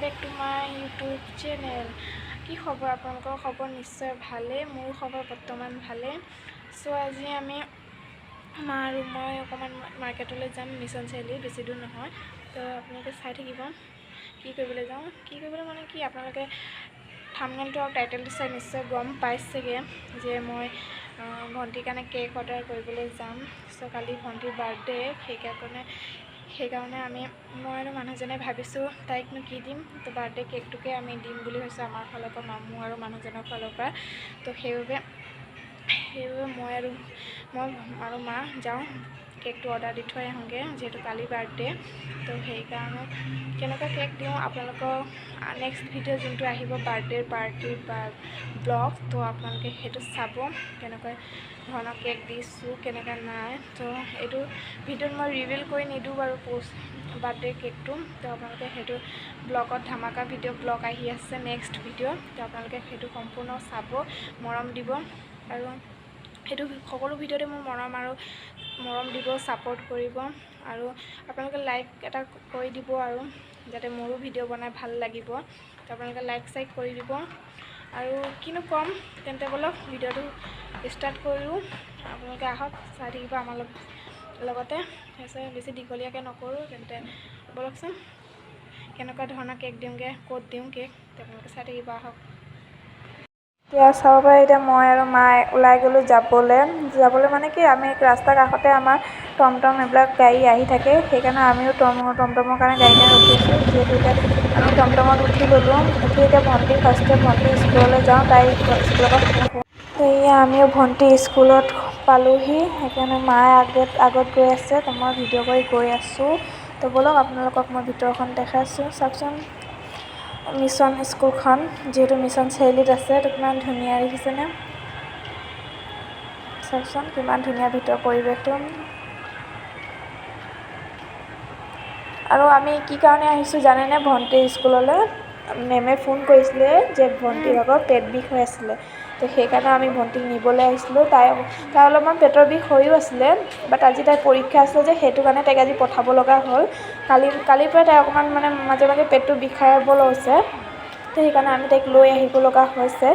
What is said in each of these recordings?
Back to my YouTube channel. কি খবৰ আপোনালোকৰ? খবৰ নিশ্চয় ভালেই, মোৰ খবৰ বৰ্তমান ভালেই। চ' আজি আমি মা আৰু মই অকণমান মাৰ্কেটলৈ যাম, মিছন চাৰিআলি, বেছি দূৰ নহয়। তো আপোনালোকে চাই থাকিব কি কৰিবলৈ যাওঁ। কি কৰিবলৈ মানে কি, আপোনালোকে থাম্বনেইলটো আৰু টাইটেলটো চাই নিশ্চয় গম পাইছেগৈ যে মই ভণ্টিৰ কাৰণে কেক অৰ্ডাৰ কৰিবলৈ যাম। চ' কালি ভণ্টিৰ বাৰ্থডে, সেইকাৰণে মই আৰু মানুহজনে ভাবিছোঁ তাইকনো কি দিম। তো বাৰ্থডে কেকটোকে আমি দিম বুলি ভাবিছোঁ আমাৰ ফালৰ পৰা, মামু আৰু মানুহজনৰ ফালৰ পৰা। তো সেইবাবে মই আৰু মা যাওঁ, কেকটো অৰ্ডাৰ দি থৈ আহোঁগৈ, যিহেতু কালি বাৰ্থডে। তো সেইকাৰণে কেনেকুৱা কেক দিওঁ আপোনালোকৰ নেক্সট ভিডিঅ' যোনটো আহিব বাৰ্থডেৰ পাৰ্টিৰ বা ব্লগ, তো আপোনালোকে সেইটো চাব কেনেকুৱা ধৰণৰ কেক দিছোঁ, কেনেকুৱা নাই। তো এইটো ভিডিঅ'ত মই ৰিভিল কৰি নিদিওঁ বাৰু বাৰ্থডে কেকটো। তো আপোনালোকে সেইটো ব্লগত ধামাকা ভিডিঅ' ব্লগ আহি আছে নেক্সট ভিডিঅ'। তো আপোনালোকে সেইটো সম্পূৰ্ণ চাব, মৰম দিব। আৰু সেইটো সকলো ভিডিঅ'তে মোৰ মৰম দিব, ছাপোৰ্ট কৰিব। আৰু আপোনালোকে লাইক এটা কৰি দিব, আৰু যাতে মোৰো ভিডিঅ' বনাই ভাল লাগিব। তো আপোনালোকে লাইক কৰি দিব। আৰু কিনো ক'ম, তেন্তে ব'লক ভিডিঅ'টো ষ্টাৰ্ট কৰোঁ। আপোনালোকে আহক, চাই থাকিব আমাৰ লগতে। বেছি দীঘলীয়াকৈ নকৰোঁ, তেন্তে ব'লকচোন কেনেকুৱা ধৰণৰ কেক দিওঁগৈ, ক'ত দিওঁ কেক, আপোনালোকে চাই থাকিব, আহক। এতিয়া চাব পাৰে, এতিয়া মই আৰু মায়ে ওলাই গ'লোঁ যাবলৈ মানে কি, আমি ৰাস্তাৰ কাষতে আমাৰ টমটম এইবিলাক গাড়ী আহি থাকে। সেইকাৰণে আমিও টমটমৰ কাৰণে গাড়ীতে ৰখি আছোঁ। যিহেতু এতিয়া আমি টমটমত উঠি ল'লোঁ। এতিয়া ভণ্টি স্কুললৈ যাওঁ, তাই স্কুলৰ পৰা এয়া আমিও ভণ্টি স্কুলত পালোঁহি। সেইকাৰণে মায়ে আগত গৈ আছে, তো মই ভিডিঅ' কৰি গৈ আছোঁ। তো ব'লক আপোনালোকক মই ভিতৰখন দেখাইছোঁ। চাওকচোন মিছন স্কুলখন, যিহেতু মিছন চাৰিআলিত আছে। তো কিমান ধুনীয়া দেখিছেনে? চাওকচোন কিমান ধুনীয়া ভিতৰৰ পৰিৱেশটো। আৰু আমি কি কাৰণে আহিছোঁ জানেনে? ভণ্টিৰ স্কুললৈ মেমে ফোন কৰিছিলে যে ভণ্টিৰ ভাগৰ পেট বিষ হৈ আছিলে। তো সেইকাৰণে আমি ভণ্টিক নিবলৈ আহিছিলোঁ। তাই অলপমান পেটৰ বিষ হৈও আছিলে, বাট আজি তাইৰ পৰীক্ষা আছিলে যে, সেইটো কাৰণে তাইক আজি পঠাব লগা হ'ল। কালিৰ পৰা তাই অকণমান মানে মাজে পেটটো বিষাব লৈছে। তো সেইকাৰণে আমি তাইক লৈ আহিব লগা হৈছে।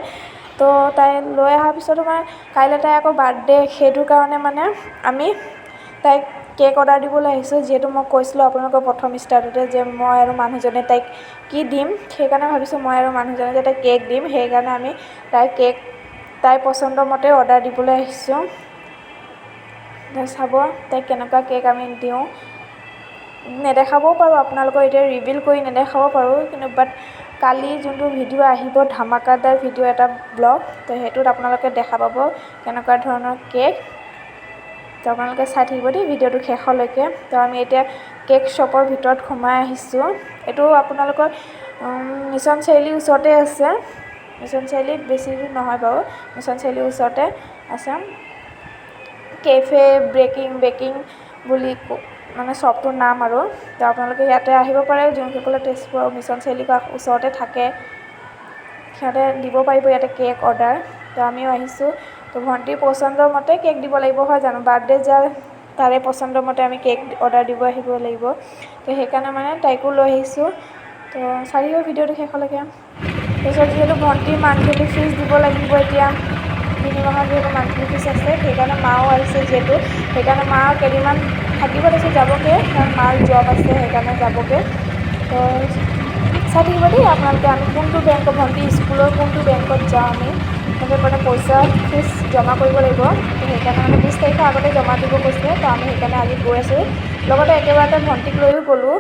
তো তাই লৈ অহাৰ পিছতো মানে কাইলৈ তাই আকৌ বাৰ্থডে, সেইটো কাৰণে মানে আমি তাইক কেক অৰ্ডাৰ দিবলৈ আহিছোঁ। যিহেতু মই কৈছিলোঁ আপোনালোকৰ প্ৰথম ষ্টাৰ্টতে যে মই আৰু মানুহজনে তাইক কি দিম, সেইকাৰণে ভাবিছোঁ মই আৰু মানুহজনে যে তাইক কেক দিম। সেইকাৰণে আমি তাইৰ পচন্দৰ মতে অৰ্ডাৰ দিবলৈ আহিছোঁ। চাব তাইক কেনেকুৱা কেক আমি দিওঁ। নেদেখাবও পাৰোঁ আপোনালোকৰ, এতিয়া ৰিভিল কৰি নেদেখাব পাৰোঁ, কিন্তু বাট কালি যোনটো ভিডিঅ' আহিব ধামাকাদাৰ ভিডিঅ' এটা ব্লগ, তো সেইটোত আপোনালোকে দেখা পাব কেনেকুৱা ধৰণৰ কেক। তো আপোনালোকে চাই থাকিব দেই ভিডিঅ'টো শেষলৈকে। তো আমি এতিয়া কেক শ্বপৰ ভিতৰত সোমাই আহিছোঁ। এইটো আপোনালোকৰ মিছন চাৰিআলিৰ ওচৰতে আছে। মিছন চাৰিআলিত বেছি দূৰ নহয় বাৰু, মিছন চাৰিআলিৰ ওচৰতে আছে। কেফে বেকিং বুলি মানে শ্বপটোৰ নাম। আৰু তো আপোনালোকে ইয়াতে আহিব পাৰে, যোনসকলে তেজপুৰৰ মিছন চাৰিআলিৰ ওচৰতে থাকে, সিহঁতে দিব পাৰিব ইয়াতে কেক অৰ্ডাৰ। তো আমিও আহিছোঁ। তো ভণ্টিৰ পচন্দৰ মতে কেক দিব লাগিব, হয় জানো? বাৰ্থডে যাৰ তাৰে পচন্দৰ মতে আমি কেক অৰ্ডাৰ দিব আহিব লাগিব। তো সেইকাৰণে মানে তাইকো লৈ আহিছোঁ। তো চাই থাকিব ভিডিঅ'টো শেষলৈকে। তাৰপিছত যিহেতু ভণ্টিৰ মান্থলি ফিজ দিব লাগিব, এতিয়া 3 মাহৰ যিহেতু মান্থলি ফিজ আছে, সেইকাৰণে মাও আহিছে যিহেতু, সেইকাৰণে মা কেইদিনমান থাকিব, তাৰপিছত যাবগৈ, কাৰণ মাৰ জব আছে সেইকাৰণে যাবগৈ। তো চাই থাকিব দেই আপোনালোকে, আমি কোনটো বেংকত, ভণ্টি স্কুলৰ কোনটো বেংকত যাওঁ। আমি তাতে মানে পইচা ফিজ জমা কৰিব লাগিব। তো সেইকাৰণে মানে 20 তাৰিখৰ আগতে জমা দিব কৈছে। তো আমি সেইকাৰণে আজি গৈ আছোঁ, লগতে একেবাৰতে ভণ্টিক লৈও গ'লোঁ।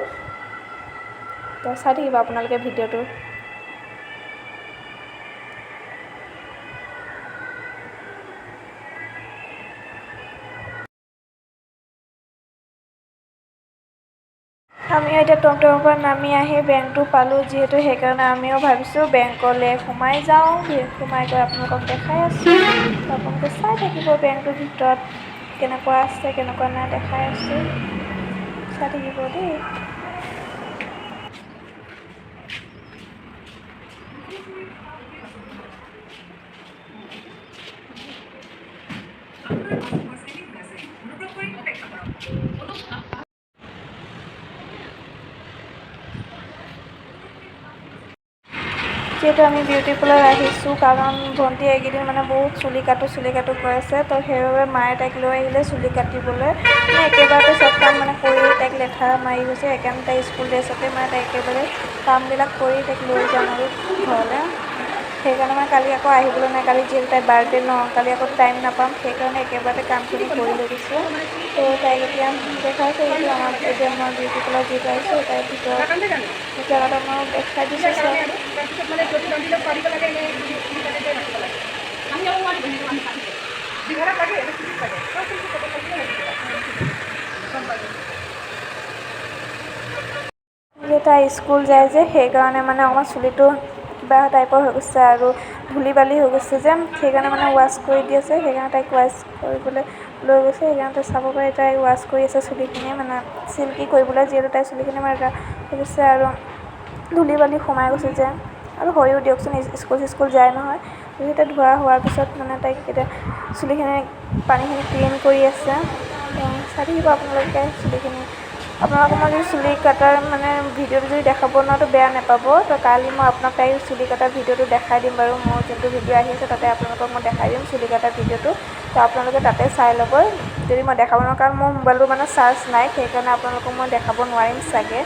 তো চাই থাকিব আপোনালোকে ভিডিঅ'টো। আমিও এতিয়া টমটমৰ পৰা নামি আহি বেংকটো পালোঁ, যিহেতু সেইকাৰণে আমিও ভাবিছোঁ বেংকলৈ সোমাই যাওঁ। সোমাই গৈ আপোনালোকক দেখাই আছোঁ। তো আপোনালোকে চাই থাকিব বেংকটোৰ ভিতৰত কেনেকুৱা আছে কেনেকুৱা নাই দেখাই আছোঁ, চাই থাকিব দেই। যিহেতু আমি বিউটি পাৰ্লাৰ আহিছোঁ কাৰণ ভণ্টি এইকেইদিন মানে বহুত চুলি কাটো কৈ আছে, তো সেইবাবে মায়ে তাইক লৈ আহিলে চুলি কাটিবলৈ। মানে একেবাৰতে চব কাম মানে কৰি তাইক লেঠা মাৰি গৈছে, সেইকাৰণে তাই স্কুল ড্ৰেছতে মানে তাইক একেবাৰে কামবিলাক কৰি তাইক লৈ যাম আৰু ঘৰলৈ। সেইকাৰণে মানে কালি আকৌ আহিবলৈ নাই, কালি যিহেতু তাইৰ বাৰ্থডে ন, কালি আকৌ টাইম নাপাম, সেইকাৰণে একেবাৰতে কামখিনি কৰি লৈ গৈছোঁ। তো তাইক এতিয়া দেখাইছোঁ, এইটো আমাৰ এতিয়া মই বিউটি পাৰ্লাৰ যিহেতু আহিছোঁ তাইৰ ভিতৰত জেগাটো মই দেখাই দিছোঁ চব। যে তাই স্কুল যায় যে সেইকাৰণে মানে অকণমান চুলিটো কিবা টাইপৰ হৈ গৈছে আৰু ধূলি বালি হৈ গৈছে যে, সেইকাৰণে মানে ৱাছ কৰি দি আছে, সেইকাৰণে তাইক ৱাছ কৰিবলৈ লৈ গৈছে। সেইকাৰণে চাব পাৰি তাই ৱাছ কৰি আছে চুলিখিনি, মানে চিল্কি কৰিবলৈ, যিহেতু তাইৰ চুলিখিনি মানে এটা হৈ গৈছে আৰু ধূলি বালি সোমাই গৈছে যে, আৰু হয়ও দিয়কচোন স্কুল যায় নহয়। যেতিয়া ধোৱা হোৱাৰ পিছত মানে তাইক এতিয়া চুলিখিনি পানীখিনি ক্লিন কৰি আছে। চাই থাকিব আপোনালোকে চুলিখিনি। আপোনালোকক মই যদি চুলি কটাৰ মানে ভিডিঅ'টো যদি দেখাব নোৱাৰোঁ তো বেয়া নাপাব, তো কালি মই আপোনাক তাইৰ চুলি কটাৰ ভিডিঅ'টো দেখাই দিম বাৰু। মোৰ যোনটো ভিডিঅ' আহি আছে তাতে আপোনালোকক মই দেখাই দিম চুলি কটাৰ ভিডিঅ'টো, তো আপোনালোকে তাতে চাই ল'ব যদি মই দেখাব নোৱাৰোঁ, কাৰণ মোৰ মোবাইলটো মানে চাৰ্জ নাই, সেইকাৰণে আপোনালোকক মই দেখাব নোৱাৰিম চাগে,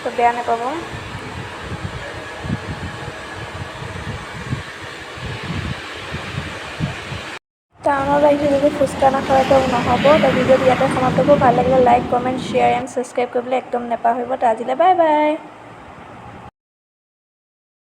তো বেয়া নাপাব। টাউনত আহিছোঁ যদি ফুচকা নাখোৱাকৈ নহ'ব। তো ভিডিঅ'টো ইয়াতে সমাপ্ত কৰোঁ। ভাল লাগিলে like, comment, share and subscribe কৰিবলৈ একদম নাপাহৰিব। তো আজিলৈ বাই বাই।